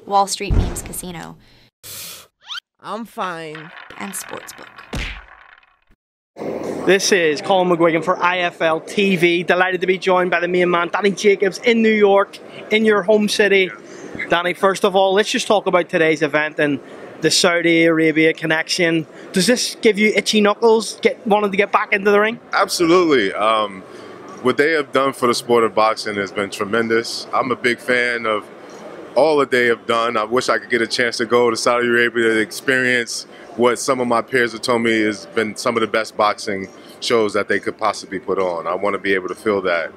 Wall Street Memes Casino. I'm fine. And Sportsbook. This is Colm McGuigan for IFLTV. Delighted to be joined by the main man, Danny Jacobs, in New York, in your home city. Danny, first of all, let's just talk about today's event and the Saudi Arabia connection. Does this give you itchy knuckles, wanting to get back into the ring? Absolutely. What they have done for the sport of boxing has been tremendous. I'm a big fan of all that they have done. I wish I could get a chance to go to Saudi Arabia to experience what some of my peers have told me has been some of the best boxing shows that they could possibly put on. I want to be able to feel that.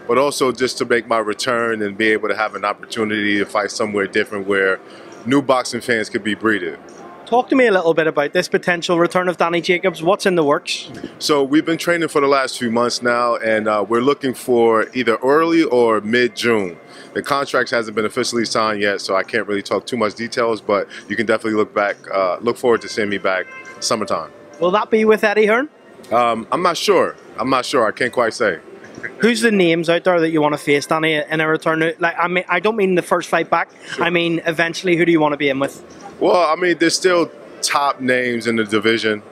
But also just to make my return and be able to have an opportunity to fight somewhere different where new boxing fans could be breeded. Talk to me a little bit about this potential return of Danny Jacobs. What's in the works? So we've been training for the last few months now, and we're looking for either early or mid-June. The contract hasn't been officially signed yet, so I can't really talk too much details, but you can definitely look forward to seeing me back summertime. Will that be with Eddie Hearn? I'm not sure. I can't quite say. Who's the names out there that you want to face, Danny, in a return? Like, I don't mean the first fight back. Sure. I mean, eventually, who do you want to be in with? Well, I mean, there's still top names in the division.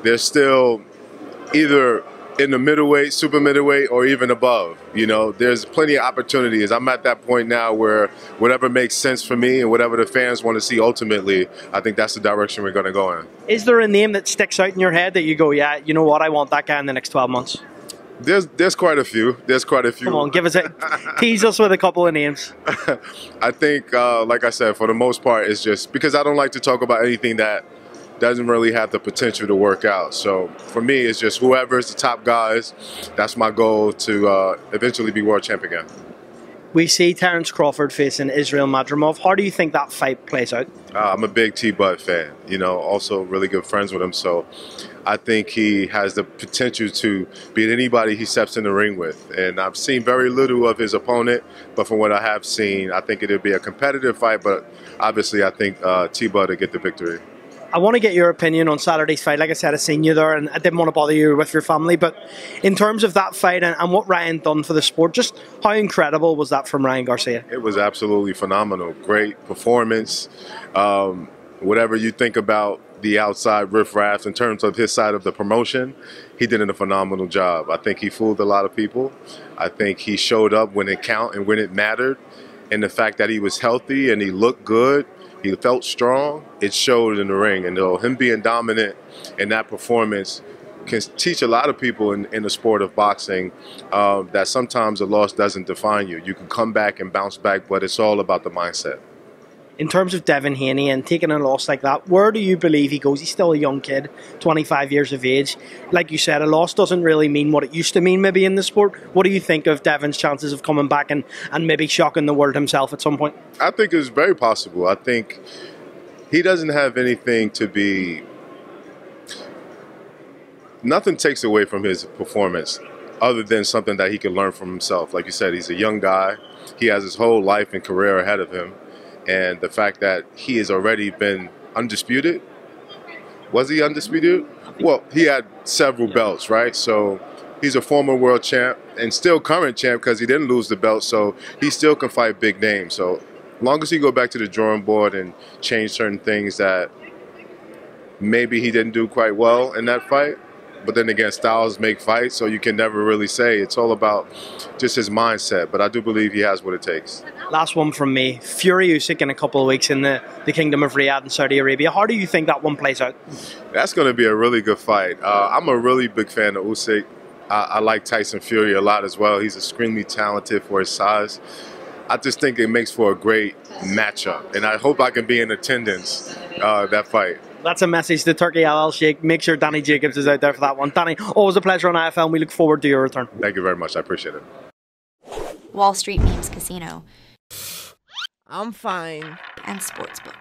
There's still either in the middleweight, super middleweight, or even above. You know, there's plenty of opportunities. I'm at that point now where whatever makes sense for me and whatever the fans want to see ultimately, I think that's the direction we're going to go in. Is there a name that sticks out in your head that you go, yeah, you know what, I want that guy in the next 12 months? There's quite a few. Come on, tease us with a couple of names. I think, like I said, for the most part, it's just because I don't like to talk about anything that doesn't really have the potential to work out. So for me, it's just whoever's the top guys. That's my goal to eventually be world champ again. We see Terence Crawford facing Israel Madrimov. How do you think that fight plays out? I'm a big T-Bud fan. You know, also really good friends with him. So I think he has the potential to beat anybody he steps in the ring with. And I've seen very little of his opponent, but from what I have seen, I think it'll be a competitive fight. But obviously, I think T-Bud will get the victory. I want to get your opinion on Saturday's fight. Like I said, I seen you there and I didn't want to bother you with your family. But in terms of that fight and what Ryan done for the sport, just how incredible was that from Ryan Garcia? It was absolutely phenomenal. Great performance. Whatever you think about the outside riffraff in terms of his side of the promotion, he did a phenomenal job. I think he fooled a lot of people. I think he showed up when it counted and when it mattered. And the fact that he was healthy and he looked good, he felt strong, it showed in the ring. And him being dominant in that performance can teach a lot of people in the sport of boxing that sometimes a loss doesn't define you. You can come back and bounce back, but it's all about the mindset. In terms of Devin Haney and taking a loss like that, where do you believe he goes? He's still a young kid, 25 years of age. Like you said, a loss doesn't really mean what it used to mean maybe in the sport. What do you think of Devin's chances of coming back and maybe shocking the world himself at some point? I think it's very possible. I think he doesn't have anything to be... Nothing takes away from his performance other than something that he can learn from himself. Like you said, he's a young guy. He has his whole life and career ahead of him. And the fact that he has already been undisputed. Was he undisputed? Well, he had several belts, right? So he's a former world champ and still current champ because he didn't lose the belt. So he still can fight big names. So as long as he go back to the drawing board and change certain things that maybe he didn't do quite well in that fight. But then again, styles make fights, so you can never really say. It's all about just his mindset. But I do believe he has what it takes. Last one from me. Fury Usyk in a couple of weeks in the Kingdom of Riyadh in Saudi Arabia. How do you think that one plays out? That's going to be a really good fight. I'm a really big fan of Usyk. I like Tyson Fury a lot as well. He's extremely talented for his size. I just think it makes for a great matchup. And I hope I can be in attendance that fight. That's a message to Turkey Al Sheikh. Make sure Danny Jacobs is out there for that one. Danny, always a pleasure on IFL, and we look forward to your return. Thank you very much. I appreciate it. Wall Street Memes Casino. I'm fine. And Sportsbook.